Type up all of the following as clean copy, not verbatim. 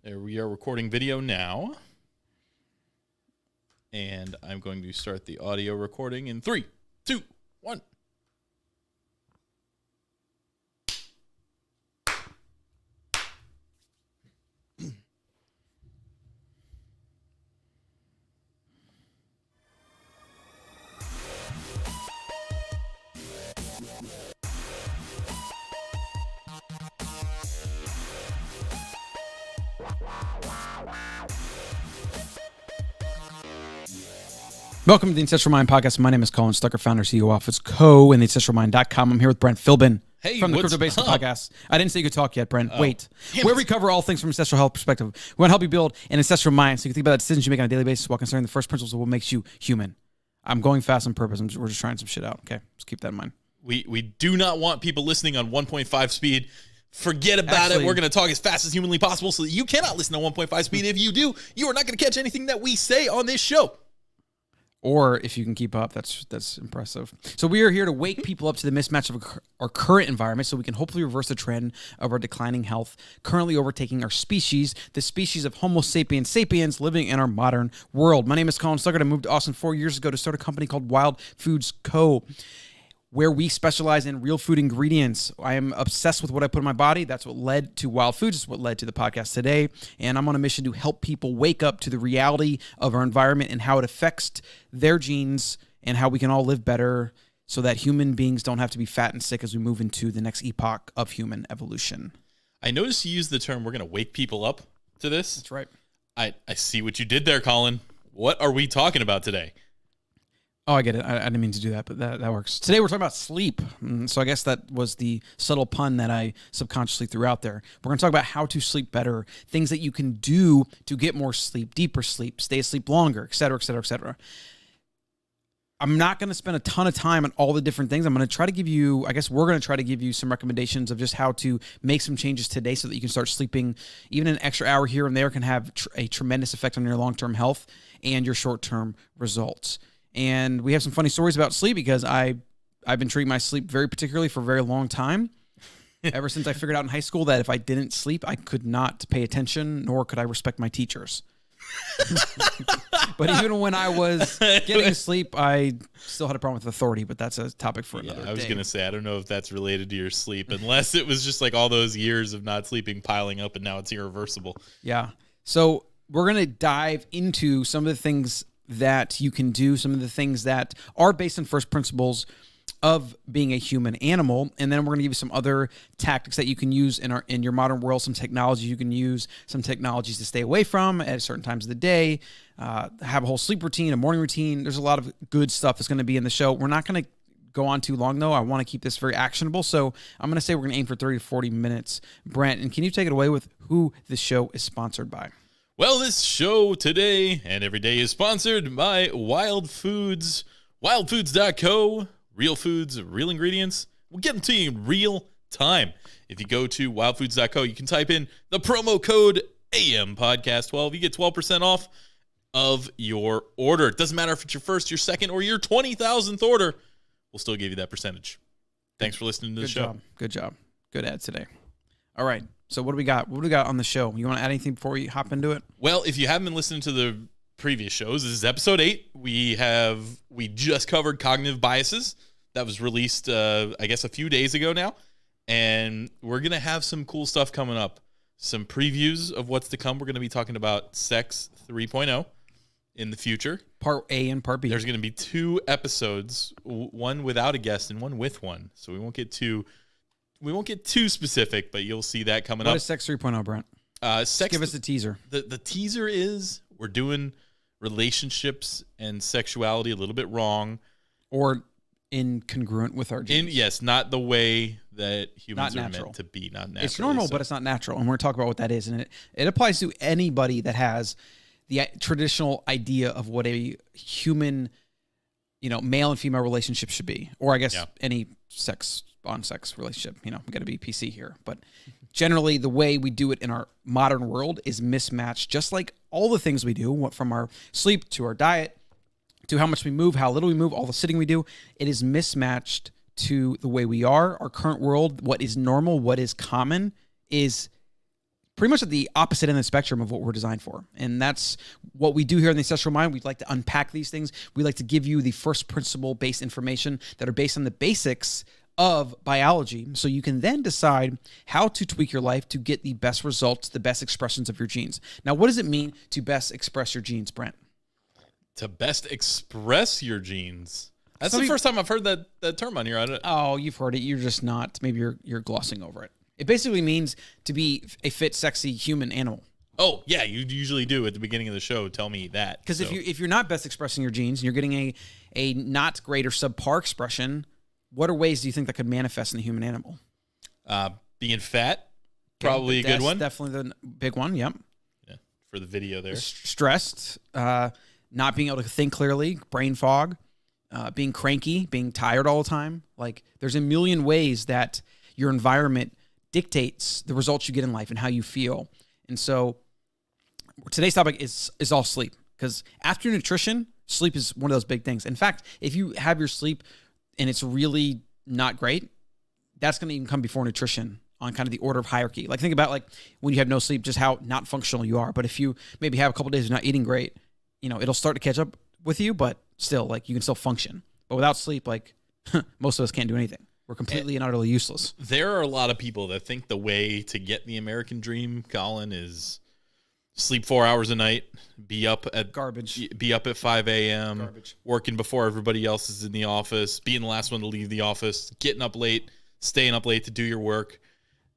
There we are recording video now. And I'm going to start the audio recording in 3, 2, 1. Welcome to the Ancestral Mind Podcast. My name is Colin, Stuckert, founder, CEO of Office Co. and the AncestralMind.com. I'm here with Brent Philbin from the Crypto Basic Podcast. I didn't say you could talk yet, Brent. Wait. Where we cover all things from ancestral health perspective. We want to help you build an ancestral mind so you can think about the decisions you make on a daily basis while considering the first principles of what makes you human. I'm going fast on purpose. We're just trying some shit out. Okay, just keep that in mind. We do not want people listening on 1.5 speed. Forget about it. We're going to talk as fast as humanly possible so that you cannot listen to 1.5 speed. If you do, you are not going to catch anything that we say on this show. Or if you can keep up, that's impressive. So we are here to wake people up to the mismatch of our current environment so we can hopefully reverse the trend of our declining health, currently overtaking our species, the species of Homo sapiens sapiens living in our modern world. My name is Colin Stuckert. I moved to Austin 4 years ago to start a company called Wild Foods Co., where we specialize in real food ingredients. I am obsessed with what I put in my body. That's what led to Wild Foods. It's what led to the podcast today. And I'm on a mission to help people wake up to the reality of our environment and how it affects their genes and how we can all live better so that human beings don't have to be fat and sick as we move into the next epoch of human evolution. I noticed you used the term, we're going to wake people up to this. That's right. I see what you did there, Colin. What are we talking about today? Oh, I get it. I didn't mean to do that, but that works. Today we're talking about sleep. So I guess that was the subtle pun that I subconsciously threw out there. We're going to talk about how to sleep better, things that you can do to get more sleep, deeper sleep, stay asleep longer, et cetera, et cetera, et cetera. I'm not going to spend a ton of time on all the different things. I'm going to try to give you, I guess we're going to try to give you some recommendations of just how to make some changes today so that you can start sleeping. Even an extra hour here and there can have a tremendous effect on your long-term health and your short-term results. And we have some funny stories about sleep because I've been treating my sleep very particularly for a very long time. Ever since I figured out in high school that if I didn't sleep, I could not pay attention, nor could I respect my teachers. But even when I was getting sleep, I still had a problem with authority, but that's a topic for another day. I was going to say, I don't know if that's related to your sleep, unless it was just like all those years of not sleeping piling up and now it's irreversible. Yeah. So we're going to dive into some of the things that you can do, some of the things that are based on first principles of being a human animal, and then we're going to give you some other tactics that you can use in your modern world, some technology you can use, some technologies to stay away from at certain times of the day, have a whole sleep routine, a morning routine. There's a lot of good stuff that's going to be in the show. We're not going to go on too long, though. I want to keep this very actionable, so I'm going to say we're going to aim for 30 to 40 minutes. Brent, and can you take it away with who this show is sponsored by? Well, this show today and every day is sponsored by Wild Foods, wildfoods.co, real foods, real ingredients. We'll get them to you in real time. If you go to wildfoods.co, you can type in the promo code AMPodcast12. You get 12% off of your order. It doesn't matter if it's your first, your second, or your 20,000th order. We'll still give you that percentage. Thanks for listening to the show. Good job. Good ad today. All right. So what do we got? What do we got on the show? You want to add anything before we hop into it? Well, if you haven't been listening to the previous shows, this is episode 8. We just covered cognitive biases. That was released, I guess, a few days ago now. And we're going to have some cool stuff coming up. Some previews of what's to come. We're going to be talking about Sex 3.0 in the future. Part A and Part B. There's going to be 2 episodes, one without a guest and one with one. So we won't get too specific, but you'll see that coming up. What is Sex 3.0, Brent? Give us a teaser. The teaser is we're doing relationships and sexuality a little bit wrong. Or incongruent with our genes. Yes, not the way that humans are meant to be. Not natural. It's normal, but it's not natural. And we're going to talk about what that is. And it applies to anybody that has the traditional idea of what a human, male and female relationship should be. Or I guess any sex relationship. We got to be PC here. But generally, the way we do it in our modern world is mismatched, just like all the things we do, from our sleep to our diet to how much we move, how little we move, all the sitting we do. It is mismatched to the way we are. Our current world, what is normal, what is common, is pretty much at the opposite end of the spectrum of what we're designed for. And that's what we do here in the Ancestral Mind. We'd like to unpack these things. We like to give you the first principle based information that are based on the basics of biology, so you can then decide how to tweak your life to get the best results, the best expressions of your genes. Now, what does it mean to best express your genes, Brent? To best express your genes. That's the first time I've heard that term on here. Oh, you've heard it. You're just not. Maybe you're glossing over it. It basically means to be a fit, sexy human animal. Oh, yeah, you usually do at the beginning of the show. Tell me that. Because if you're not best expressing your genes and you're getting a not great or subpar expression, what are ways do you think that could manifest in a human animal? Being fat, probably a good one. Definitely the big one, yep. Yeah, for the video there. Stressed, not being able to think clearly, brain fog, being cranky, being tired all the time. Like, there's a million ways that your environment dictates the results you get in life and how you feel. And so today's topic is all sleep, because after nutrition, sleep is one of those big things. In fact, if you have your sleep and it's really not great, that's going to even come before nutrition on kind of the order of hierarchy. Like, think about like when you have no sleep, just how not functional you are. But if you maybe have a couple of days of not eating great, it'll start to catch up with you, but still, like, you can still function. But without sleep, like, most of us can't do anything. We're completely and utterly useless. There are a lot of people that think the way to get the American dream, Colin, is sleep 4 hours a night, be up at 5 a.m., Garbage. working before everybody else is in the office, being the last one to leave the office, getting up late, staying up late to do your work,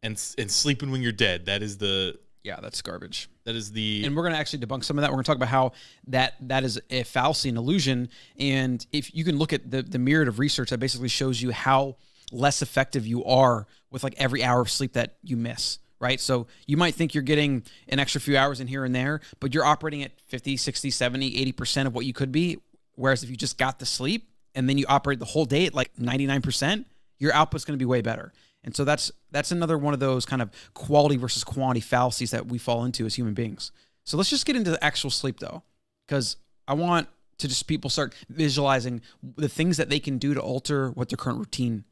and sleeping when you're dead. That's garbage. And we're going to actually debunk some of that. We're going to talk about how that is a fallacy, an illusion. And if you can look at the myriad of research that basically shows you how less effective you are with like every hour of sleep that you miss, right? So you might think you're getting an extra few hours in here and there, but you're operating at 50, 60, 70, 80% of what you could be. Whereas if you just got the sleep and then you operate the whole day at like 99%, your output's going to be way better. And so that's another one of those kind of quality versus quantity fallacies that we fall into as human beings. So let's just get into the actual sleep though, because I want to just people start visualizing the things that they can do to alter what their current routines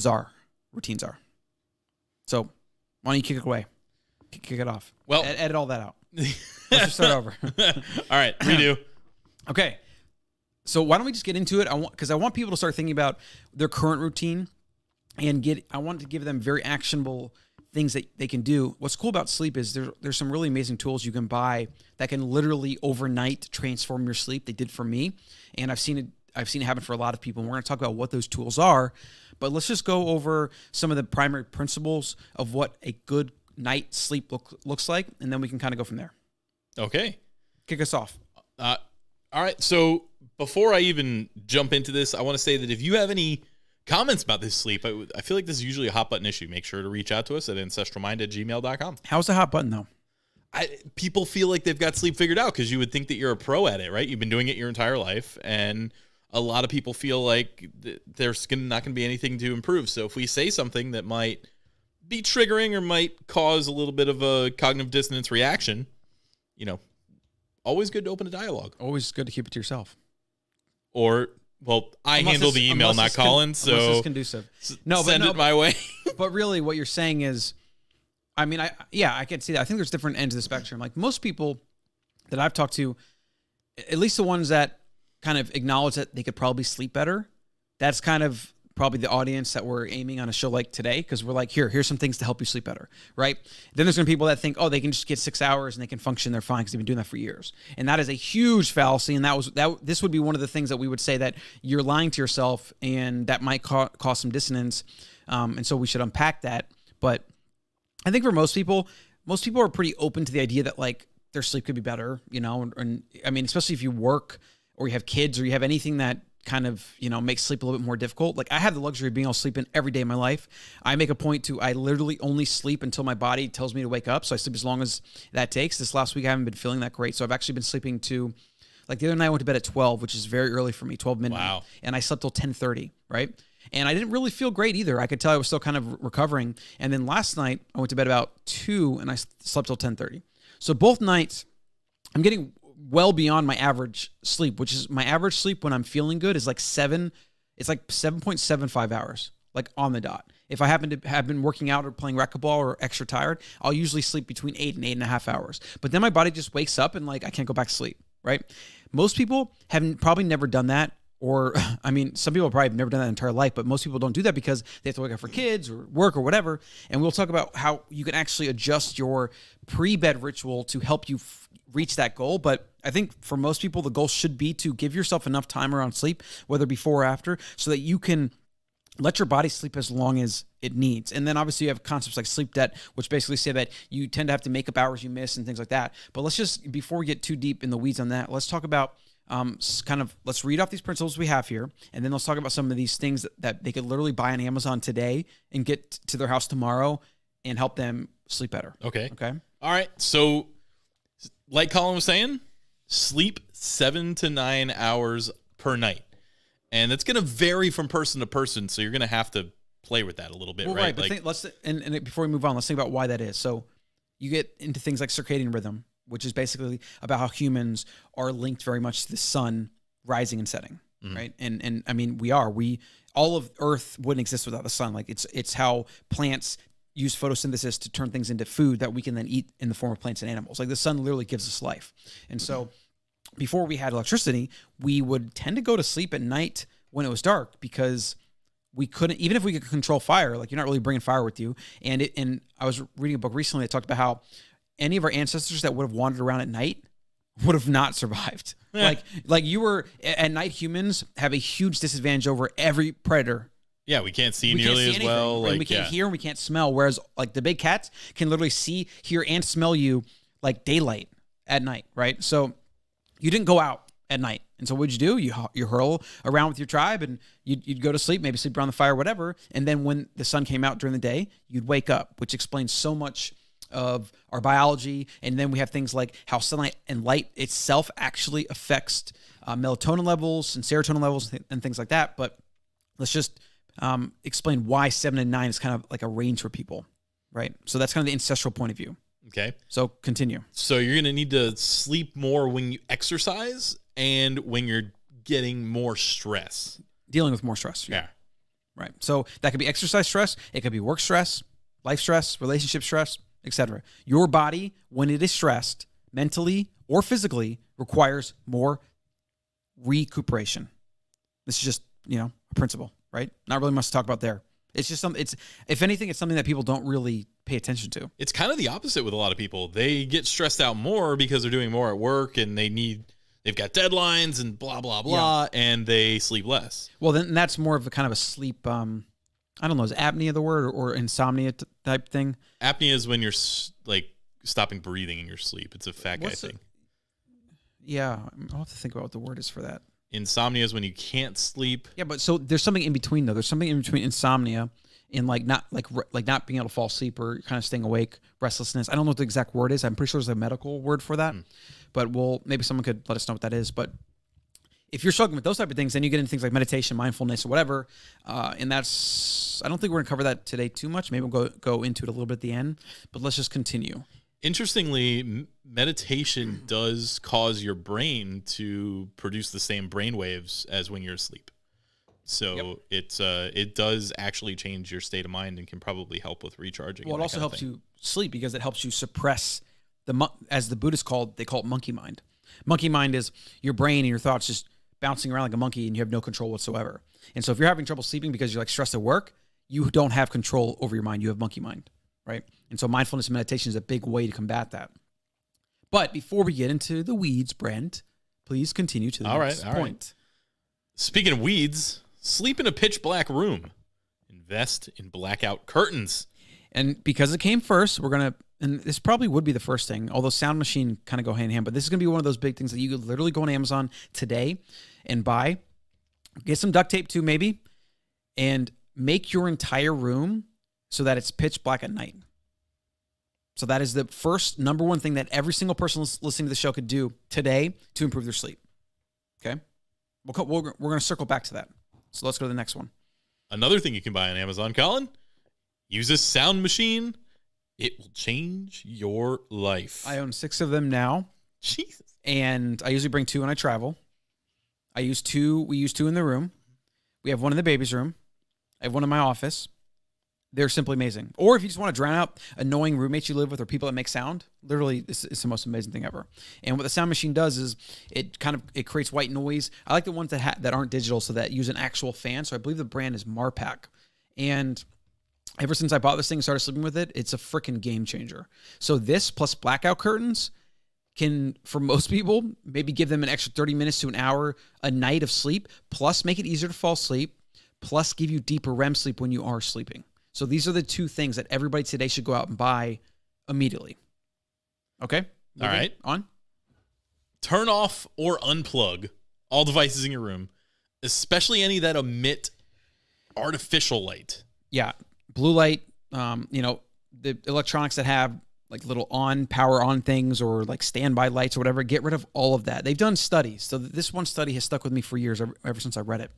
are. So why don't you kick it away? Kick it off. Well, edit all that out. Let's just start over. All right, redo. Okay. So why don't we just get into it? Because I want people to start thinking about their current routine and I want to give them very actionable things that they can do. What's cool about sleep is there's some really amazing tools you can buy that can literally overnight transform your sleep. They did for me, and I've seen it happen for a lot of people. And we're going to talk about what those tools are, but let's just go over some of the primary principles of what a good night sleep looks like, and then we can kind of go from there. Okay. Kick us off. All right. So before I even jump into this, I want to say that if you have any comments about this sleep, I feel like this is usually a hot button issue. Make sure to reach out to us at ancestralmind@gmail.com. How's the hot button though? People feel like they've got sleep figured out because you would think that you're a pro at it, right? You've been doing it your entire life, and a lot of people feel like there's not going to be anything to improve. So if we say something that might be triggering or might cause a little bit of a cognitive dissonance reaction, always good to open a dialogue. Always good to keep it to yourself. I handle the email, not Colin, so it's conducive. Send it my way. But really, what you're saying is, I can see that. I think there's different ends of the spectrum. Like most people that I've talked to, at least the ones that kind of acknowledge that they could probably sleep better, that's kind of probably the audience that we're aiming on a show like today, because we're like, here's some things to help you sleep better, right? Then there's going to be people that think, they can just get 6 hours and they can function, they're fine because they've been doing that for years. And that is a huge fallacy, and this would be one of the things that we would say that you're lying to yourself, and that might cause some dissonance, and so we should unpack that. But I think for most people are pretty open to the idea that like their sleep could be better, and I mean, especially if you work or you have kids or you have anything that kind of, makes sleep a little bit more difficult. Like I have the luxury of being able to sleep in every day of my life. I make a point I literally only sleep until my body tells me to wake up. So I sleep as long as that takes. This last week, I haven't been feeling that great. So I've actually been sleeping to, like the other night I went to bed at 12, which is very early for me, 12 midnight. Wow. And I slept till 10:30, right? And I didn't really feel great either. I could tell I was still kind of recovering. And then last night I went to bed about 2 and I slept till 10:30. So both nights I'm getting well beyond my average sleep, which is my average sleep when I'm feeling good is like 7.75 hours, like on the dot. If I happen to have been working out or playing racquetball or extra tired, I'll usually sleep between 8 and 8.5 hours. But then my body just wakes up and like I can't go back to sleep, right? Most people have probably never done that. Or, I mean, some people probably have never done that in their entire life, but most people don't do that because they have to wake up for kids or work or whatever. And we'll talk about how you can actually adjust your pre-bed ritual to help you reach that goal. But I think for most people, the goal should be to give yourself enough time around sleep, whether before or after, so that you can let your body sleep as long as it needs. And then obviously you have concepts like sleep debt, which basically say that you tend to have to make up hours you miss and things like that. But let's just, before we get too deep in the weeds on that, let's talk about let's read off these principles we have here, and then let's talk about some of these things that they could literally buy on Amazon today and get to their house tomorrow and help them sleep better. Okay. Okay. All right. So like Colin was saying, sleep 7 to 9 hours per night. And that's going to vary from person to person, so you're going to have to play with that a little bit, well, right? But before we move on, let's think about why that is. So you get into things like circadian rhythm, which is basically about how humans are linked very much to the sun rising and setting, right? And I mean, all of Earth wouldn't exist without the sun. Like it's how plants use photosynthesis to turn things into food that we can then eat in the form of plants and animals. Like the sun literally gives us life. And so before we had electricity, we would tend to go to sleep at night when it was dark because we couldn't, even if we could control fire, like you're not really bringing fire with you. And I was reading a book recently that talked about how any of our ancestors that would have wandered around at night would have not survived. Yeah. Like you were at night, humans have a huge disadvantage over every predator. Yeah, we can't see nearly as well. Like, we can't hear and we can't smell. Whereas like the big cats can literally see, hear, and smell you like daylight at night, right? So you didn't go out at night. And so what'd you do? You hurl around with your tribe and you'd go to sleep, maybe sleep around the fire, whatever. And then when the sun came out during the day, you'd wake up, which explains so much of our biology. And then we have things like how sunlight and light itself actually affects melatonin levels and serotonin levels and things like that. But let's just explain why 7 and 9 is kind of like a range for people, right? So that's kind of the ancestral point of view. Okay. So continue. So you're going to need to sleep more when you exercise and when you're getting more stress. Dealing with more stress. Yeah. Right. So that could be exercise stress. It could be work stress, life stress, relationship stress, etc. Your body, when it is stressed, mentally or physically, requires more recuperation. This is just, a principle, right? Not really much to talk about there. It's just if anything, it's something that people don't really pay attention to. It's kind of the opposite with a lot of people. They get stressed out more because they're doing more at work and they've got deadlines and blah, blah, blah, and they sleep less. Well, then that's more of a kind of a sleep, I don't know, is apnea the word or insomnia type thing? Apnea is when you're like stopping breathing in your sleep. It's a fat guy thing. Yeah, I'll have to think about what the word is for that. Insomnia is when you can't sleep. Yeah, but so there's something in between though. There's something in between insomnia and like not being able to fall asleep or kind of staying awake, restlessness. I don't know what the exact word is. I'm pretty sure there's a medical word for that. But maybe someone could let us know what that is. But if you're struggling with those type of things, then you get into things like meditation, mindfulness, or whatever. And that's, I don't think we're gonna cover that today too much. Maybe we'll go into it a little bit at the end. But let's just continue. Interestingly, meditation does cause your brain to produce the same brain waves as when you're asleep. So it does actually change your state of mind and can probably help with recharging. Well, it also helps you sleep because it helps you suppress as the Buddhists they call it monkey mind. Monkey mind is your brain and your thoughts just bouncing around like a monkey and you have no control whatsoever. And so if you're having trouble sleeping because you're like stressed at work, you don't have control over your mind. You have monkey mind, right? And so mindfulness and meditation is a big way to combat that. But before we get into the weeds, Brent, please continue to the next point. Right. Speaking of weeds, sleep in a pitch black room. Invest in blackout curtains. And because it came first, and this probably would be the first thing, although sound machine kind of go hand in hand, but this is going to be one of those big things that you could literally go on Amazon today and buy. Get some duct tape too, maybe, and make your entire room so that it's pitch black at night. So that is the first number one thing that every single person listening to the show could do today to improve their sleep. Okay? We're going to circle back to that. So let's go to the next one. Another thing you can buy on Amazon, Colin, use a sound machine. It will change your life. I own 6 of them now. Jesus. And I usually bring 2 when I travel. We use 2 in the room. We have one in the baby's room. I have one in my office. They're simply amazing. Or if you just want to drown out annoying roommates you live with or people that make sound, literally it's the most amazing thing ever. And what the sound machine does is it creates white noise. I like the ones that aren't digital, so that use an actual fan. So I believe the brand is Marpac. And ever since I bought this thing and started sleeping with it, it's a freaking game changer. So this plus blackout curtains can, for most people, maybe give them an extra 30 minutes to an hour a night of sleep, plus make it easier to fall asleep, plus give you deeper REM sleep when you are sleeping. So these are the two things that everybody today should go out and buy immediately. Okay? All right. On. Turn off or unplug all devices in your room, especially any that emit artificial light. Yeah. Blue light, the electronics that have like little power on things or like standby lights or whatever, get rid of all of that. They've done studies. So this one study has stuck with me for years, ever since I read it.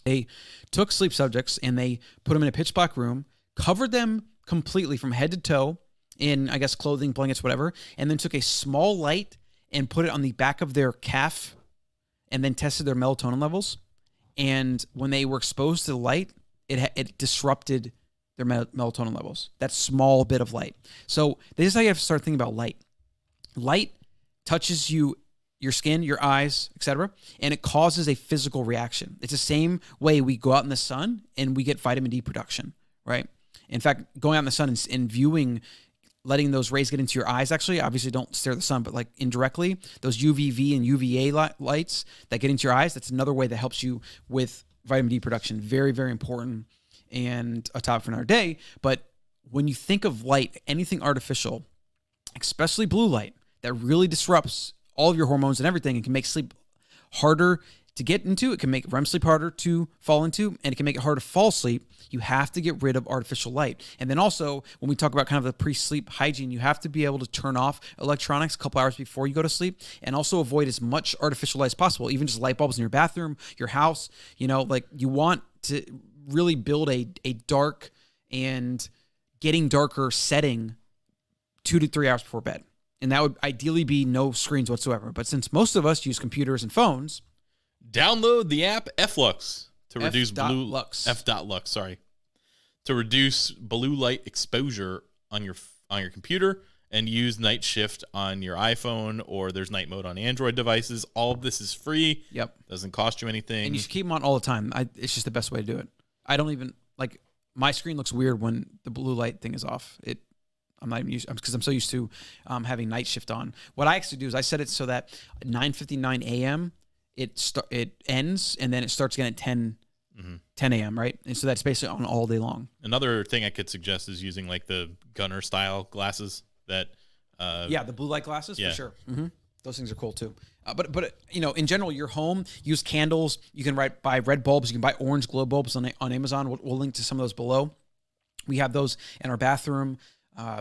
They took sleep subjects and they put them in a pitch black room, covered them completely from head to toe in, I guess, clothing, blankets, whatever, and then took a small light and put it on the back of their calf and then tested their melatonin levels. And when they were exposed to the light, it disrupted their melatonin levels. That small bit of light. So this is how you have to start thinking about light. Light touches your skin, your eyes, etc., and it causes a physical reaction. It's the same way we go out in the sun and we get vitamin D production, right? In fact, going out in the sun and viewing, letting those rays get into your eyes, actually, obviously don't stare at the sun, but like indirectly, those UVV and UVA lights that get into your eyes, that's another way that helps you with vitamin D production. Very, very important and a topic for another day. But when you think of light, anything artificial, especially blue light, that really disrupts all of your hormones and everything, and can make sleep harder to get into. It can make REM sleep harder to fall into, and it can make it hard to fall asleep. You have to get rid of artificial light. And then also, when we talk about kind of the pre-sleep hygiene, you have to be able to turn off electronics a couple hours before you go to sleep, and also avoid as much artificial light as possible, even just light bulbs in your bathroom, your house. Like you want to really build a dark and getting darker setting 2 to 3 hours before bed. And that would ideally be no screens whatsoever. But since most of us use computers and phones, download the app Flux to reduce F.Lux, to reduce blue light exposure on your computer, and use night shift on your iPhone, or there's night mode on Android devices. All of this is free. Yep. Doesn't cost you anything. And you should keep them on all the time. It's just the best way to do it. I don't even my screen looks weird when the blue light thing is off. I'm not even used, because I'm so used to having night shift on. What I actually do is I set it so that 9:59 a.m. it ends, and then it starts again at 10 a.m., right? And so that's basically on all day long. Another thing I could suggest is using like the gunner style glasses that the blue light glasses, yeah. for sure. Those things are cool too. But in general, your home, use candles. You can buy red bulbs. You can buy orange glow bulbs on Amazon. We'll link to some of those below. We have those in our bathroom.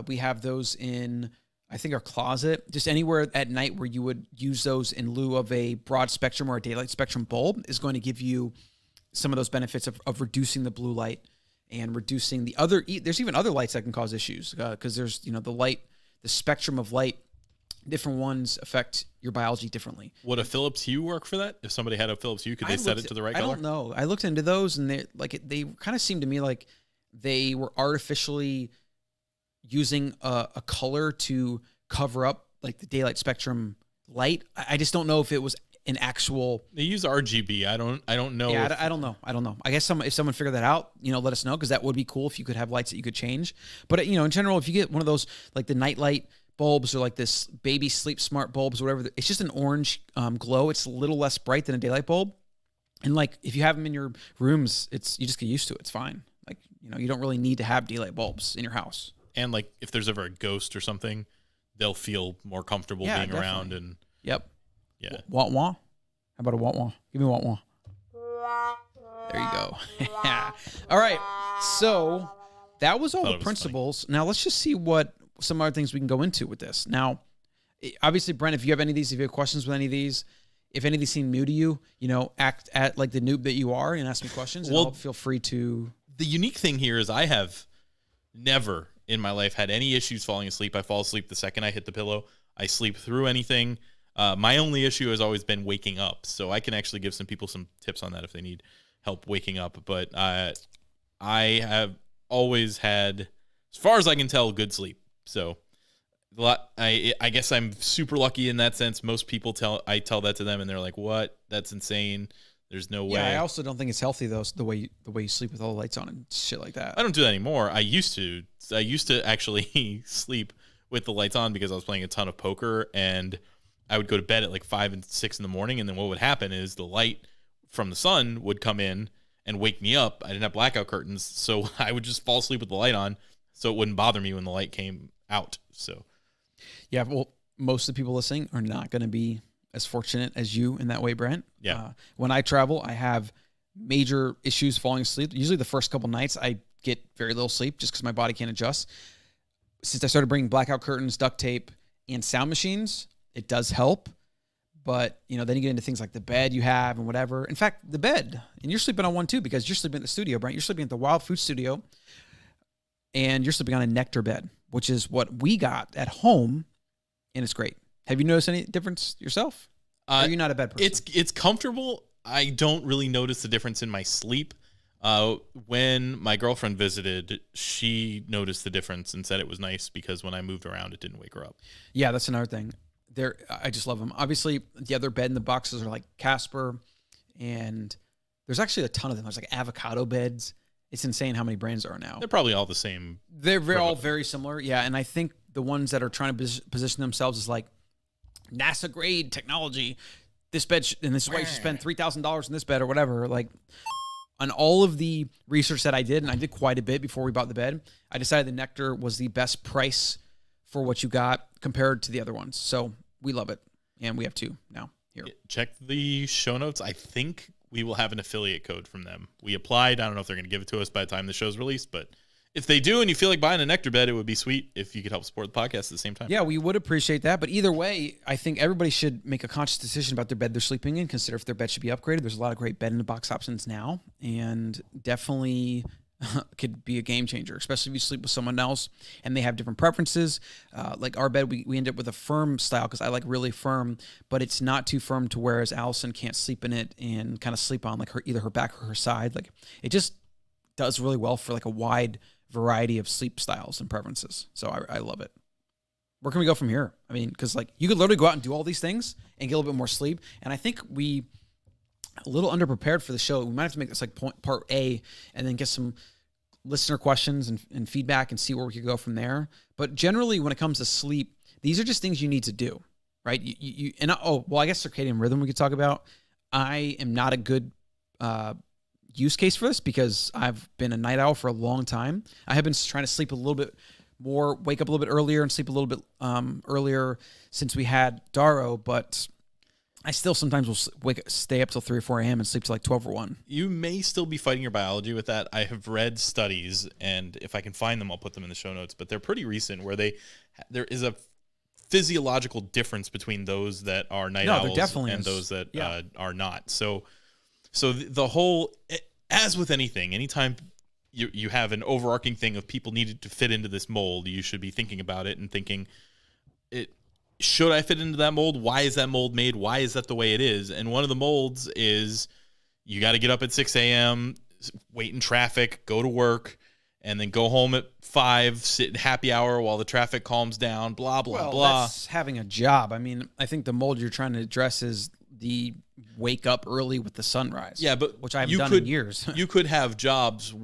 We have those in, I think, our closet. Just anywhere at night where you would use those in lieu of a broad spectrum or a daylight spectrum bulb is going to give you some of those benefits of reducing the blue light and reducing the other. There's even other lights that can cause issues because there's the spectrum of light. Different ones affect your biology differently. Would a Philips Hue work for that? If somebody had a Philips Hue, could they set it to the right color? I don't know. I looked into those, and they kind of seemed to me like they were artificially using a color to cover up like the daylight spectrum light. I just don't know if it was an actual. They use RGB. I don't know. Yeah, I don't know. I guess if someone figured that out, let us know, because that would be cool if you could have lights that you could change. But in general, if you get one of those like the night light bulbs or like this baby sleep smart bulbs, or whatever, it's just an orange glow. It's a little less bright than a daylight bulb, and like if you have them in your rooms, you just get used to it. It's fine. Like you don't really need to have daylight bulbs in your house. And like if there's ever a ghost or something, they'll feel more comfortable being definitely around. And yep. Yeah. Wah wah. How about a wah wah? Give me a wah wah. There you go. All right. So that was all the principles. Funny. Now let's just see what some other things we can go into with this. Now, obviously, Brent, if you have any of these, if you have questions with any of these, if any of these seem new to you, act at like the noob that you are and ask me questions. And I'll feel free to. The unique thing here is I have never in my life had any issues falling asleep. I fall asleep the second I hit the pillow. I sleep through anything. My only issue has always been waking up. So I can actually give some people some tips on that if they need help waking up. But I have always had, as far as I can tell, good sleep. So I guess I'm super lucky in that sense. Most people I tell that to them and they're like, what? That's insane. There's no way. Yeah, I also don't think it's healthy though, the way you sleep with all the lights on and shit like that. I don't do that anymore. I used to actually sleep with the lights on because I was playing a ton of poker, and I would go to bed at like 5 and 6 in the morning, and then what would happen is the light from the sun would come in and wake me up. I didn't have blackout curtains, so I would just fall asleep with the light on so it wouldn't bother me when the light came out. So yeah, well, most of the people listening are not going to be as fortunate as you in that way, Brent. Yeah. When I travel, I have major issues falling asleep. Usually the first couple nights I get very little sleep just because my body can't adjust. Since I started bringing blackout curtains, duct tape, and sound machines, it does help. But, you know, then you get into things like the bed you have and whatever. In fact, the bed, and you're sleeping on one too because you're sleeping at the studio, Brent. You're sleeping at the Wild Food Studio, and you're sleeping on a Nectar bed, which is what we got at home, and it's great. Have you noticed any difference yourself? Are you not a bed person? It's comfortable. I don't really notice the difference in my sleep. When my girlfriend visited, she noticed the difference and said it was nice because when I moved around, it didn't wake her up. Yeah, that's another thing. I just love them. Obviously, the other bed in the boxes are like Casper, and there's actually a ton of them. There's like avocado beds. It's insane how many brands there are now. They're probably all the same. They're all very similar. Yeah, and I think the ones that are trying to position themselves as like NASA grade technology, this bed, and this is why you should spend $3,000 in this bed or whatever. Like, on all of the research that I did, and I did quite a bit before we bought the bed, I decided the Nectar was the best price for what you got compared to the other ones. So we love it, and we have two now here. Check the show notes. I think we will have an affiliate code from them. We applied. I don't know if they're going to give it to us by the time the show's released, but if they do and you feel like buying a Nectar bed, it would be sweet if you could help support the podcast at the same time. Yeah, we would appreciate that. But either way, I think everybody should make a conscious decision about their bed they're sleeping in, consider if their bed should be upgraded. There's a lot of great bed-in-the-box options now, and definitely could be a game changer, especially if you sleep with someone else and they have different preferences. Like our bed, we end up with a firm style because I like really firm, but it's not too firm to whereas Allison can't sleep in it and kind of sleep on like either her back or her side. Like it just does really well for like a wide variety of sleep styles and preferences. So I love it. Where can we go from here? I mean, because like you could literally go out and do all these things and get a little bit more sleep. And I think we a little underprepared for the show. We might have to make this like part A and then get some listener questions and feedback and see where we could go from there. But generally, when it comes to sleep, these are just things you need to do, right? I guess circadian rhythm we could talk about. I am not a good use case for this because I've been a night owl for a long time. I have been trying to sleep a little bit more, wake up a little bit earlier and sleep a little bit earlier since we had Daro, but I still sometimes will stay up till 3 or 4 a.m. and sleep till like 12 or 1. You may still be fighting your biology with that. I have read studies, and if I can find them, I'll put them in the show notes, but they're pretty recent where there is a physiological difference between those that are night owls and those that are not. So the whole, as with anything, anytime you have an overarching thing of people needed to fit into this mold, you should be thinking about it and thinking, should I fit into that mold? Why is that mold made? Why is that the way it is? And one of the molds is you got to get up at 6 a.m., wait in traffic, go to work, and then go home at 5, sit in happy hour while the traffic calms down, blah, blah, blah. That's having a job. I mean, I think the mold you're trying to address is the wake up early with the sunrise. Yeah, but which I haven't done in years. You could have jobs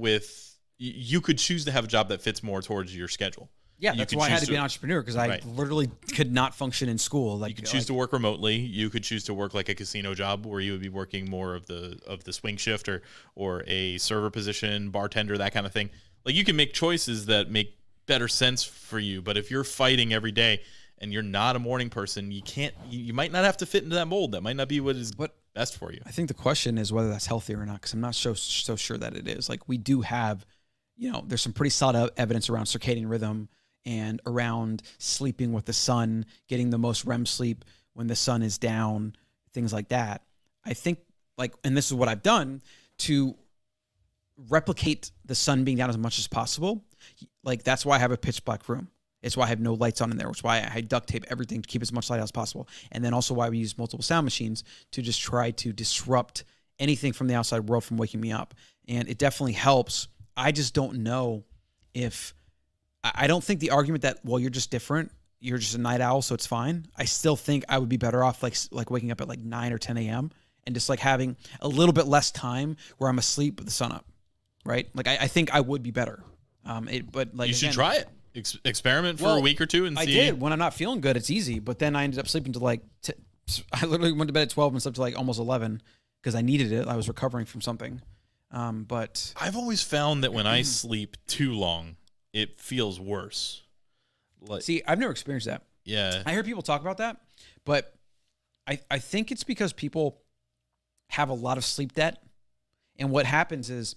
you could choose to have a job that fits more towards your schedule. Yeah, that's why I had to be an entrepreneur because I literally could not function in school. Like you could choose to work remotely. You could choose to work like a casino job where you would be working more of the swing shift or a server position, bartender, that kind of thing. Like you can make choices that make better sense for you. But if you're fighting every day and you're not a morning person, you might not have to fit into that mold. That might not be what is best for you. I think the question is whether that's healthy or not because I'm not so sure that it is. Like we do have, there's some pretty solid evidence around circadian rhythm and around sleeping with the sun, getting the most REM sleep when the sun is down, things like that. I think and this is what I've done to replicate the sun being down as much as possible. Like that's why I have a pitch black room. It's why I have no lights on in there, which is why I duct tape everything to keep as much light as possible. And then also why we use multiple sound machines to just try to disrupt anything from the outside world from waking me up. And it definitely helps. I just don't know if I don't think the argument that, well, you're just different, you're just a night owl, so it's fine. I still think I would be better off like waking up at like 9 or 10 a.m. and just like having a little bit less time where I'm asleep with the sun up, right? Like I think I would be better. But like you should try it. Experiment for a week or two and see. I did. When I'm not feeling good, it's easy. But then I ended up sleeping to like I literally went to bed at 12 and slept to like almost 11 because I needed it. I was recovering from something. But I've always found that when I sleep too long, it feels worse. Like, see, I've never experienced that. Yeah. I hear people talk about that, but I think it's because people have a lot of sleep debt. And what happens is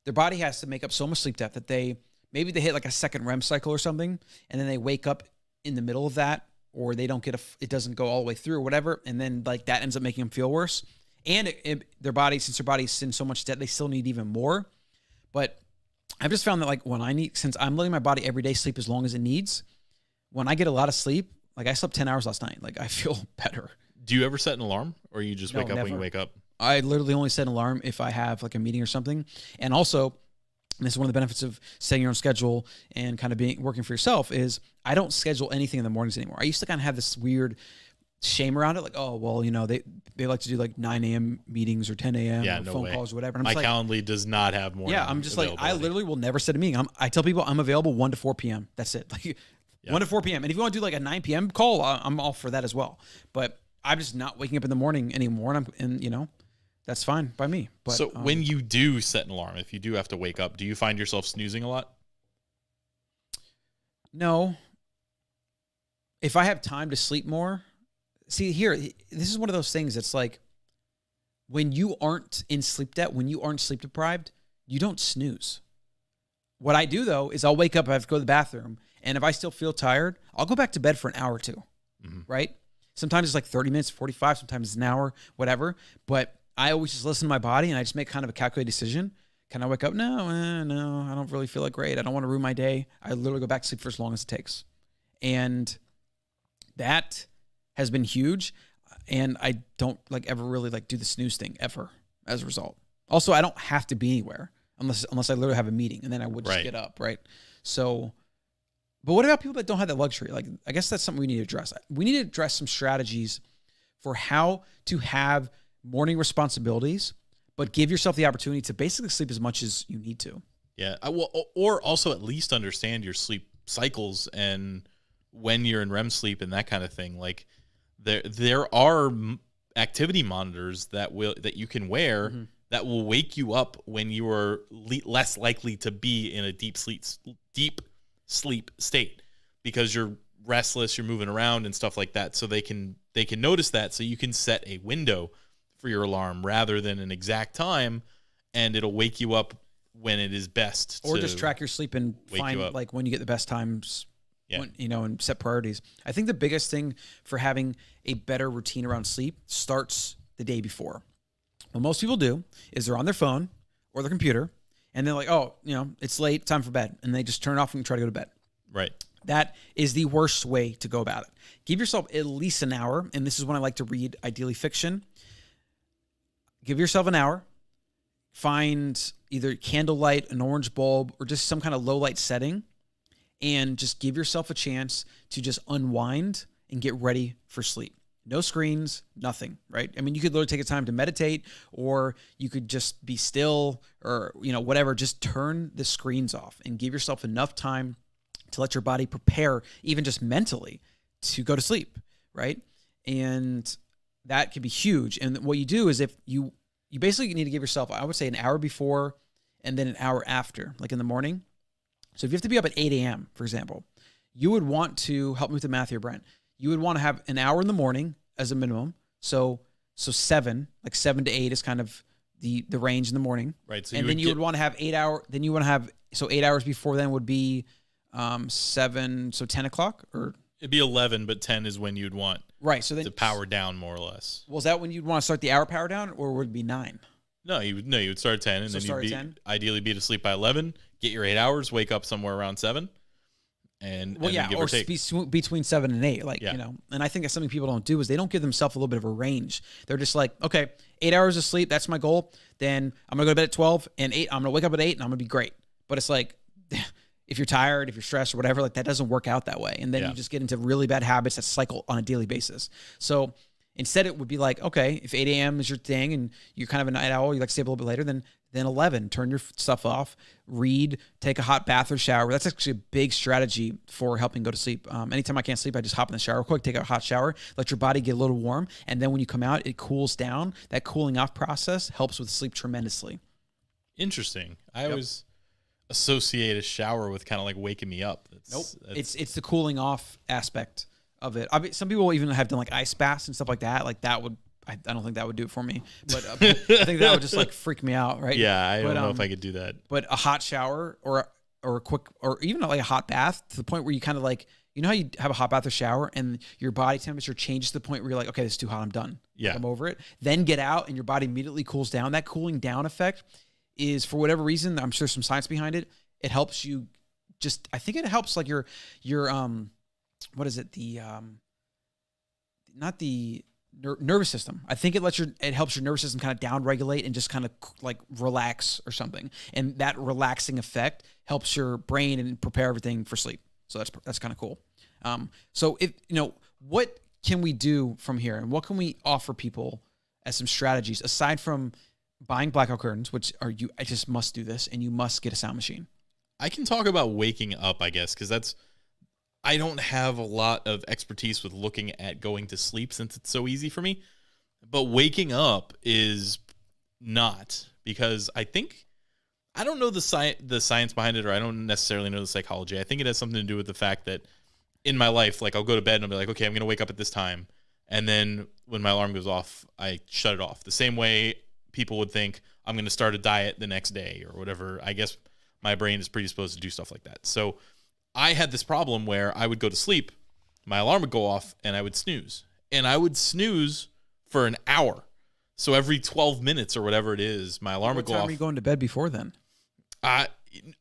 their body has to make up so much sleep debt that maybe they hit like a second REM cycle or something, and then they wake up in the middle of that, or they don't get it doesn't go all the way through or whatever. And then like that ends up making them feel worse. And their body, since their body's in so much debt, they still need even more. But I've just found that like since I'm letting my body every day sleep as long as it needs, when I get a lot of sleep, like I slept 10 hours last night, like I feel better. Do you ever set an alarm, or you just wake up never. when you wake up? I literally only set an alarm if I have like a meeting or something. And also, and this is one of the benefits of setting your own schedule and kind of working for yourself, is I don't schedule anything in the mornings anymore. I used to kind of have this weird shame around it, like, oh, well, you know, they like to do like 9 a.m. meetings or 10 a.m. or phone calls or whatever. And my Calendly does not have morning. Yeah, I'm just like, I literally will never set a meeting. I tell people I'm available 1 to 4 p.m. That's it. Like 1 to 4 p.m. And if you want to do like a 9 p.m. call, I'm all for that as well. But I'm just not waking up in the morning anymore, and you know, that's fine by me. But so when you do set an alarm, if you do have to wake up, do you find yourself snoozing a lot? No. If I have time to sleep more, see here, this is one of those things that's like, when you aren't in sleep debt, when you aren't sleep deprived, you don't snooze. What I do though is I'll wake up, I have to go to the bathroom, and if I still feel tired, I'll go back to bed for an hour or two, right? Sometimes it's like 30 minutes, 45, sometimes it's an hour, whatever. But I always just listen to my body, and I just make kind of a calculated decision. Can I wake up? No, I don't really feel like great. I don't want to ruin my day. I literally go back to sleep for as long as it takes. And that has been huge. And I don't like ever really like do the snooze thing ever as a result. Also, I don't have to be anywhere unless I literally have a meeting, and then I would just get up, right? So, but what about people that don't have that luxury? Like, I guess that's something we need to address. We need to address some strategies for how to have morning responsibilities, but give yourself the opportunity to basically sleep as much as you need to. Yeah. Or also at least understand your sleep cycles and when you're in REM sleep and that kind of thing. Like there are activity monitors that you can wear that will wake you up when you are less likely to be in a deep sleep state, because you're restless, you're moving around and stuff like that. So they can notice that, so you can set a window for your alarm rather than an exact time, and it'll wake you up when it is best. Or just track your sleep and find like when you get the best times, and set priorities. I think the biggest thing for having a better routine around sleep starts the day before. What most people do is they're on their phone or their computer, and they're like, oh, it's late, time for bed. And they just turn it off and try to go to bed. Right. That is the worst way to go about it. Give yourself at least an hour. And this is when I like to read, ideally, fiction. Give yourself an hour. Find either candlelight, an orange bulb, or just some kind of low light setting. And just give yourself a chance to just unwind and get ready for sleep. No screens, nothing, right? I mean, you could literally take a time to meditate, or you could just be still, or, whatever. Just turn the screens off and give yourself enough time to let your body prepare, even just mentally, to go to sleep, right? And that could be huge. And what you do is if you basically need to give yourself, I would say, an hour before and then an hour after, like in the morning. So if you have to be up at 8 a.m., for example, you would want to, help me with the math here, Brent, you would want to have an hour in the morning as a minimum. So 7 to 8 is kind of the range in the morning. Right. So and then you would want to have 8 hour. Then you want to have, so 8 hours before then would be 7. So 10 o'clock, or it'd be 11, but 10 is when you'd want to power down more or less. Well, is that when you'd want to start the hour power down, or would it be 9? No, you would start at 10, and then you'd ideally be to sleep by 11, get your 8 hours, wake up somewhere around 7. And give or take. Between 7 and 8, and I think that's something people don't do, is they don't give themselves a little bit of a range. They're just like, okay, 8 hours of sleep, that's my goal. Then I'm gonna go to bed at 12, and 8, I'm gonna wake up at 8, and I'm gonna be great. But it's like, if you're tired, if you're stressed or whatever, like that doesn't work out that way. And then you just get into really bad habits that cycle on a daily basis. So instead it would be like, okay, if 8 a.m. is your thing and you're kind of a night owl, you like to stay up a little bit later, then 11, turn your stuff off, read, take a hot bath or shower. That's actually a big strategy for helping go to sleep. Anytime I can't sleep, I just hop in the shower quick, take a hot shower, let your body get a little warm. And then when you come out, it cools down. That cooling off process helps with sleep tremendously. Interesting. I always associate a shower with kind of like waking me up. It's the cooling off aspect of it. I mean, some people even have done like ice baths and stuff like that. Like that would, I don't think that would do it for me, but I think that would just like freak me out, right? Yeah, I don't know if I could do that. But a hot shower or a quick, or even like a hot bath to the point where you kind of like, you know how you have a hot bath or shower and your body temperature changes to the point where you're like, okay, this is too hot, I'm done. Yeah. I'm over it. Then get out and your body immediately cools down. That cooling down effect is, for whatever reason, I'm sure there's some science behind it. It helps you just, I think it helps like your what is it? Not the nervous system. I think it helps your nervous system kind of down regulate and just kind of like relax or something. And that relaxing effect helps your brain and prepare everything for sleep. So that's kind of cool. So what can we do from here, and what can we offer people as some strategies aside from buying blackout curtains, which I just must do this, and you must get a sound machine. I can talk about waking up, I guess, because I don't have a lot of expertise with looking at going to sleep since it's so easy for me. But waking up is not, because I don't know the science behind it, or I don't necessarily know the psychology. I think it has something to do with the fact that in my life, like I'll go to bed and I'll be like, okay, I'm going to wake up at this time. And then when my alarm goes off, I shut it off. The same way people would think I'm going to start a diet the next day or whatever. I guess my brain is predisposed to do stuff like that. So I had this problem where I would go to sleep, my alarm would go off, and I would snooze. And I would snooze for an hour. So every 12 minutes or whatever it is, my alarm would go off. What time are you going to bed before then? I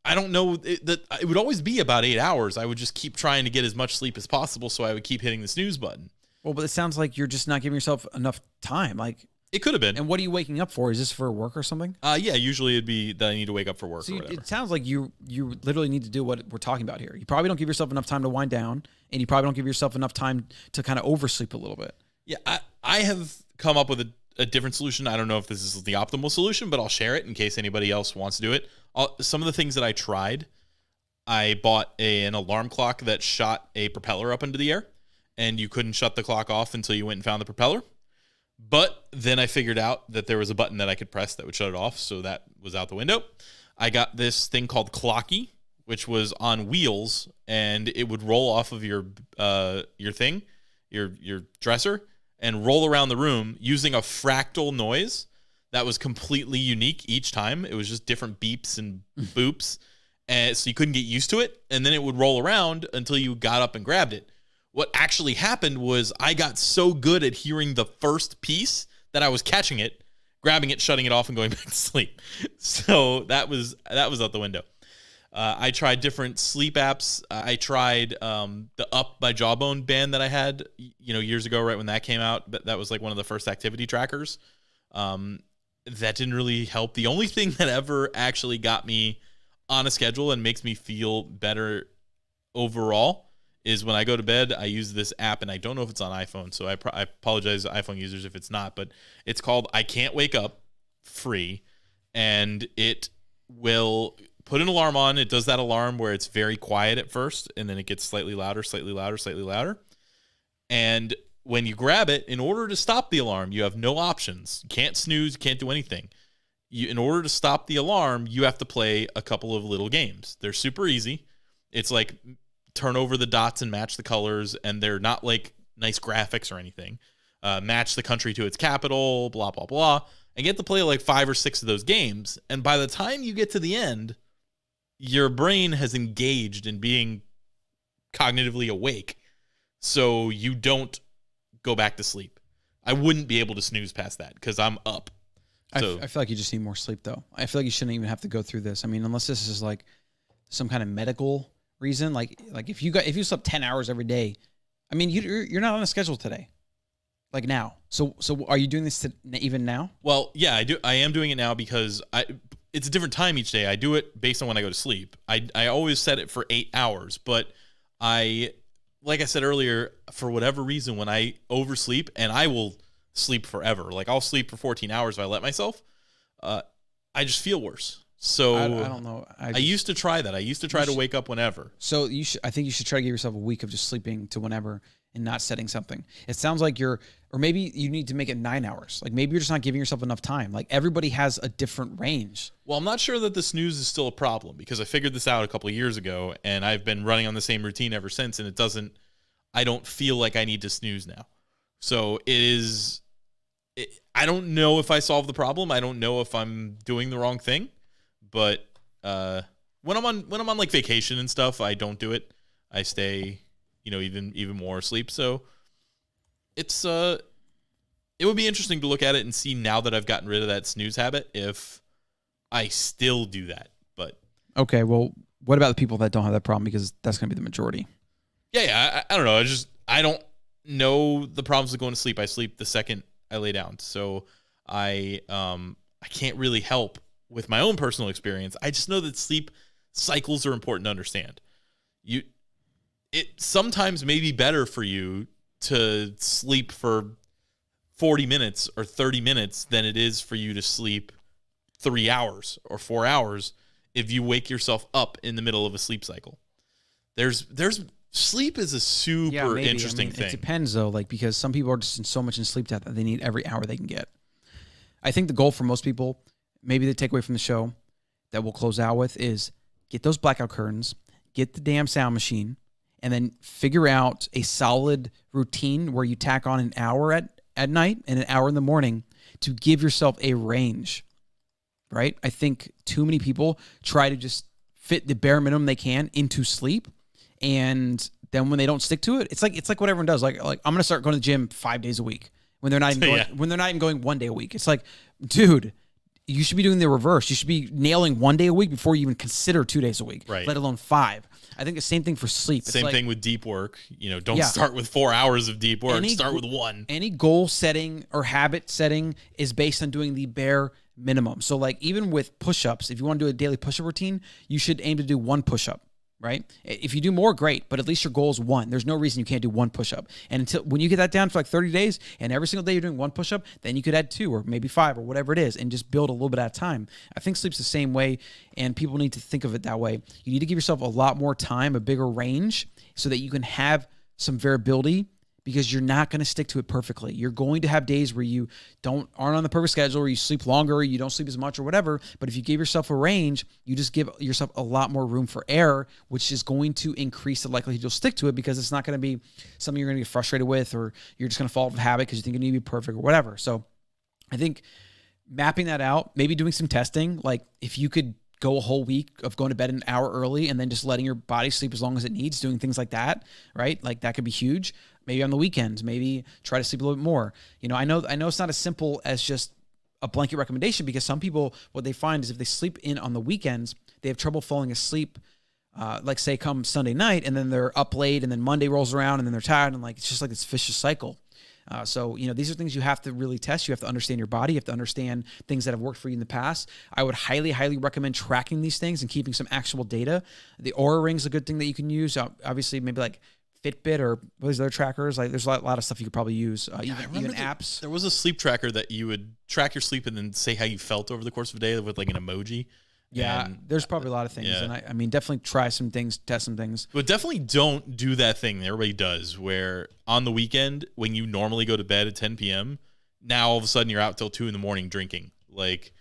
don't know. It would always be about 8 hours. I would just keep trying to get as much sleep as possible, so I would keep hitting the snooze button. Well, but it sounds like you're just not giving yourself enough time. Like, it could have been. And what are you waking up for? Is this for work or something? Yeah, usually it'd be that I need to wake up for work or whatever. It sounds like you literally need to do what we're talking about here. You probably don't give yourself enough time to wind down, and you probably don't give yourself enough time to kind of oversleep a little bit. Yeah, I have come up with a different solution. I don't know if this is the optimal solution, but I'll share it in case anybody else wants to do it. Some of the things that I tried, I bought an alarm clock that shot a propeller up into the air, and you couldn't shut the clock off until you went and found the propeller. But then I figured out that there was a button that I could press that would shut it off, so that was out the window. I got this thing called Clocky, which was on wheels, and it would roll off of your dresser, and roll around the room using a fractal noise that was completely unique each time. It was just different beeps and boops, and so you couldn't get used to it, and then it would roll around until you got up and grabbed it. What actually happened was I got so good at hearing the first piece that I was catching it, grabbing it, shutting it off, and going back to sleep. So that was out the window. I tried different sleep apps. I tried the Up by Jawbone band that I had, years ago, right when that came out. But that was like one of the first activity trackers. That didn't really help. The only thing that ever actually got me on a schedule and makes me feel better overall is when I go to bed, I use this app, and I don't know if it's on iPhone, so I apologize to iPhone users if it's not, but it's called I Can't Wake Up, free, and it will put an alarm on. It does that alarm where it's very quiet at first, and then it gets slightly louder, slightly louder, slightly louder. And when you grab it, in order to stop the alarm, you have no options. You can't snooze, you can't do anything. In order to stop the alarm, you have to play a couple of little games. They're super easy. It's like turn over the dots and match the colors, and they're not like nice graphics or anything. Match the country to its capital, blah, blah, blah. And get to play like 5 or 6 of those games. And by the time you get to the end, your brain has engaged in being cognitively awake, so you don't go back to sleep. I wouldn't be able to snooze past that because I'm up. So I feel like you just need more sleep, though. I feel like you shouldn't even have to go through this. I mean, unless this is like some kind of medical reason, like if you slept 10 hours every day, I mean, you're not on a schedule today, like now. So are you doing this even now? Well, yeah, I do. I am doing it now because it's a different time each day. I do it based on when I go to sleep. I always set it for 8 hours, but like I said earlier, for whatever reason, when I oversleep, and I will sleep forever, like I'll sleep for 14 hours if I let myself, I just feel worse. So I don't know. I used to try that. I used to try to wake up whenever. So I think you should try to give yourself a week of just sleeping to whenever and not setting something. It sounds like or maybe you need to make it 9 hours. Like maybe you're just not giving yourself enough time. Like everybody has a different range. Well, I'm not sure that the snooze is still a problem because I figured this out a couple of years ago and I've been running on the same routine ever since. And I don't feel like I need to snooze now. So I don't know if I solved the problem. I don't know if I'm doing the wrong thing. But when I'm on like vacation and stuff, I don't do it. I stay, even more asleep. So it would be interesting to look at it and see now that I've gotten rid of that snooze habit if I still do that. But okay, well, what about the people that don't have that problem? Because that's going to be the majority. Yeah, I don't know. I don't know the problems with going to sleep. I sleep the second I lay down, so I can't really help with my own personal experience. I just know that sleep cycles are important to understand. It sometimes may be better for you to sleep for 40 minutes or 30 minutes than it is for you to sleep 3 hours or 4 hours if you wake yourself up in the middle of a sleep cycle. There's sleep is a super interesting thing. It depends though, like because some people are just so much in sleep debt that they need every hour they can get. I think the goal for most people, maybe the takeaway from the show that we'll close out with is get those blackout curtains, get the damn sound machine, and then figure out a solid routine where you tack on an hour at night and an hour in the morning to give yourself a range, right? I think too many people try to just fit the bare minimum they can into sleep. And then when they don't stick to it, it's like what everyone does. Like I'm going to start going to the gym 5 days a week when they're not even going 1 day a week. It's like, dude, you should be doing the reverse. You should be nailing 1 day a week before you even consider 2 days a week, right? Let alone 5. I think the same thing for sleep. Same thing with deep work. Don't start with 4 hours of deep work. Start with 1. Any goal setting or habit setting is based on doing the bare minimum. So like even with push-ups, if you want to do a daily push-up routine, you should aim to do 1 push-up. Right? If you do more, great, but at least your goal is 1. There's no reason you can't do 1 push-up. And when you get that down for like 30 days and every single day you're doing 1 push-up, then you could add 2 or maybe 5 or whatever it is and just build a little bit at a time. I think sleep's the same way, and people need to think of it that way. You need to give yourself a lot more time, a bigger range, so that you can have some variability, because you're not going to stick to it perfectly. You're going to have days where you aren't on the perfect schedule, or you sleep longer, or you don't sleep as much or whatever. But if you give yourself a range, you just give yourself a lot more room for error, which is going to increase the likelihood you'll stick to it, because it's not going to be something you're going to get frustrated with, or you're just going to fall off of habit because you think you need to be perfect or whatever. So I think mapping that out, maybe doing some testing, like if you could go a whole week of going to bed an hour early and then just letting your body sleep as long as it needs, doing things like that, right? Like that could be huge. Maybe on the weekends, maybe try to sleep a little bit more. I know it's not as simple as just a blanket recommendation, because some people, what they find is if they sleep in on the weekends, they have trouble falling asleep, like say come Sunday night, and then they're up late, and then Monday rolls around and then they're tired, and like it's just like this vicious cycle. So these are things you have to really test. You have to understand your body. You have to understand things that have worked for you in the past. I would highly, highly recommend tracking these things and keeping some actual data. The Oura Ring is a good thing that you can use. Obviously, maybe like Fitbit or those other trackers. Like there's a lot of stuff you could probably use. Even apps. There was a sleep tracker that you would track your sleep and then say how you felt over the course of a day with like an emoji. Yeah, there's probably a lot of things. Yeah. And I mean, definitely try some things, test some things. But definitely don't do that thing that everybody does where on the weekend, when you normally go to bed at 10 p.m., now all of a sudden you're out till 2 a.m. drinking. Like,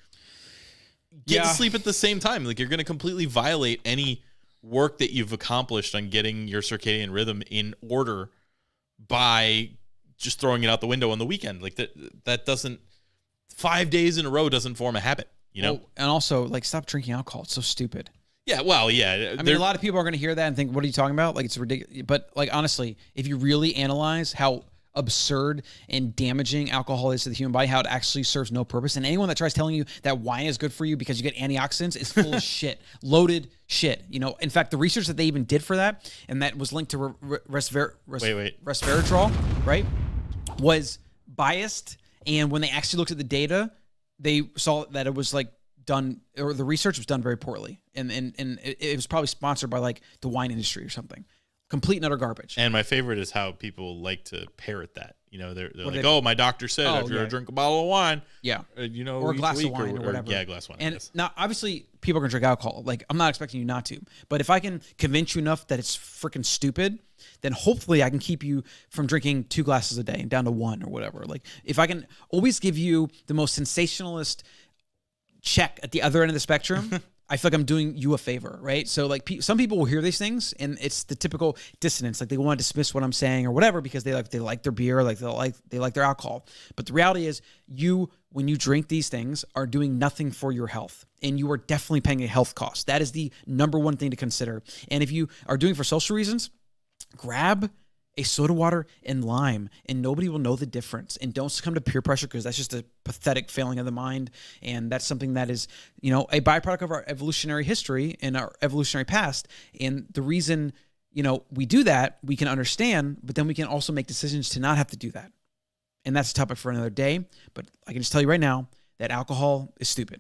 get to sleep at the same time. Like, you're going to completely violate any work that you've accomplished on getting your circadian rhythm in order by just throwing it out the window on the weekend. Like, that doesn't, 5 days in a row doesn't form a habit. And also, like, stop drinking alcohol. It's so stupid. Yeah, well, yeah. I mean, a lot of people are going to hear that and think, what are you talking about? Like, it's ridiculous. But, like, honestly, if you really analyze how absurd and damaging alcohol is to the human body, how it actually serves no purpose, and anyone that tries telling you that wine is good for you because you get antioxidants is full of shit. Loaded shit. In fact, the research that they even did for that, and that was linked to resveratrol, right, was biased. And when they actually looked at the data, they saw that it was like done, or the research was done very poorly, and it was probably sponsored by like the wine industry or something. Complete and utter garbage. And my favorite is how people like to parrot that. You know, they're like, they oh, my doctor said after I drink a bottle of wine, you know, or a glass of wine or whatever. Yeah, a glass of wine. And now, obviously, people are gonna drink alcohol. Like, I'm not expecting you not to, but if I can convince you enough that it's freaking stupid, then hopefully I can keep you from drinking 2 glasses a day and down to 1 or whatever. Like, if I can always give you the most sensationalist check at the other end of the spectrum, I feel like I'm doing you a favor, right? So like some people will hear these things and it's the typical dissonance, like they want to dismiss what I'm saying or whatever because they like their beer, like they like their alcohol. But the reality is, when you drink these things, are doing nothing for your health, and you are definitely paying a health cost. That is the number one thing to consider. And if you are doing it for social reasons, grab a soda water and lime, and nobody will know the difference. And don't succumb to peer pressure, because that's just a pathetic failing of the mind. And that's something that is, you know, a byproduct of our evolutionary history and our evolutionary past. And the reason, you know, we do that, we can understand, but then we can also make decisions to not have to do that. And that's a topic for another day. But I can just tell you right now that alcohol is stupid.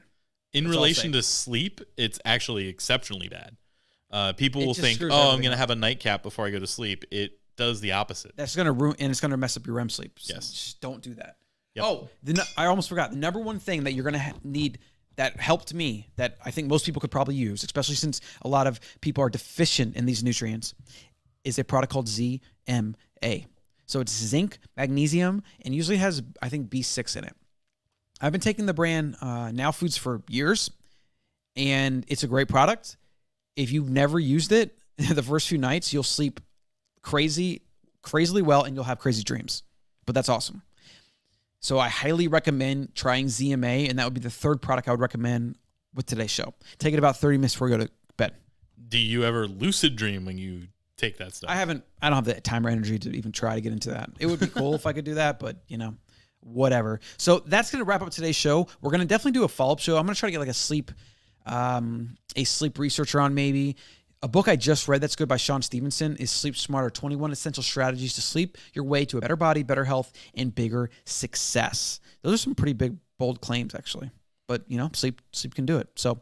In relation to sleep, it's actually exceptionally bad. People will think, oh, I'm going to have a nightcap before I go to sleep. It does the opposite. That's going to ruin, and it's going to mess up your REM sleep. Yes. Just don't do that. Yep. Oh, I almost forgot. The number one thing that you're going to need that helped me, that I think most people could probably use, especially since a lot of people are deficient in these nutrients, is a product called ZMA. So it's zinc, magnesium, and usually has, I think, B6 in it. I've been taking the brand Now Foods for years, and it's a great product. If you've never used it, the first few nights, you'll sleep crazily well, and you'll have crazy dreams. But that's awesome. So I highly recommend trying ZMA, and that would be the third product I would recommend with today's show. Take it about 30 minutes before you go to bed. Do you ever lucid dream when you take that stuff? I don't have the time or energy to even try to get into that. It would be cool if I could do that, but you know, whatever. So that's going to wrap up today's show. We're going to definitely do a follow-up show. I'm going to try to get like a sleep researcher on maybe. A book I just read that's good by Sean Stevenson is Sleep Smarter, 21 Essential Strategies to Sleep Your Way to a Better Body, Better Health, and Bigger Success. Those are some pretty big, bold claims, actually. But, you know, sleep can do it. So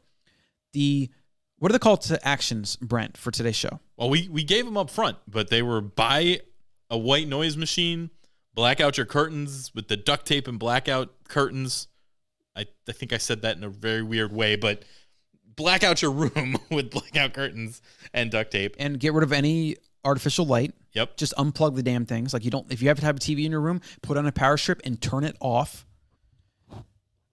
what are the call to actions, Brent, for today's show? Well, we gave them up front, but they were buy a white noise machine, black out your curtains with the duct tape and blackout curtains. I think I said that in a very weird way, but black out your room with blackout curtains and duct tape. And get rid of any artificial light. Yep. Just unplug the damn things. Like if you have to have a TV in your room, put on a power strip and turn it off.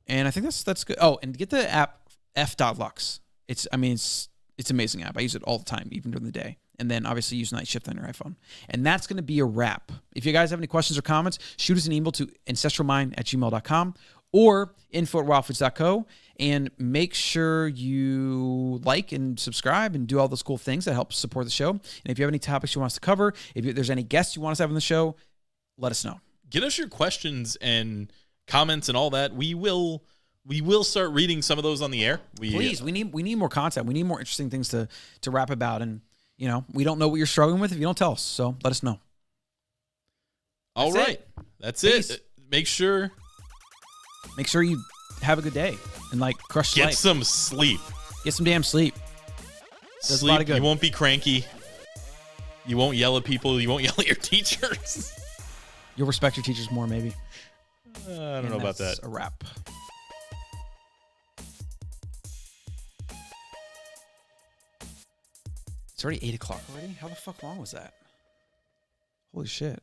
And I think that's good. Oh, and get the app F.Lux. It's amazing app. I use it all the time, even during the day. And then obviously use Night Shift on your iPhone. And that's going to be a wrap. If you guys have any questions or comments, shoot us an email to ancestralmind@gmail.com or info@wildfoods.co. And make sure you like and subscribe and do all those cool things that help support the show. And if you have any topics you want us to cover, if there's any guests you want us to have on the show, let us know. Get us your questions and comments and all that. We will start reading some of those on the air. Please, we need more content. We need more interesting things to rap about. And you know, we don't know what you're struggling with if you don't tell us. So let us know. All right, that's it. Make sure you have a good day and like crush life. Get some sleep. Get some damn sleep. Does sleep. A lot of good. You won't be cranky. You won't yell at people. You won't yell at your teachers. You'll respect your teachers more, maybe. I don't know about that. That's a wrap. It's already 8 o'clock already? How the fuck long was that? Holy shit.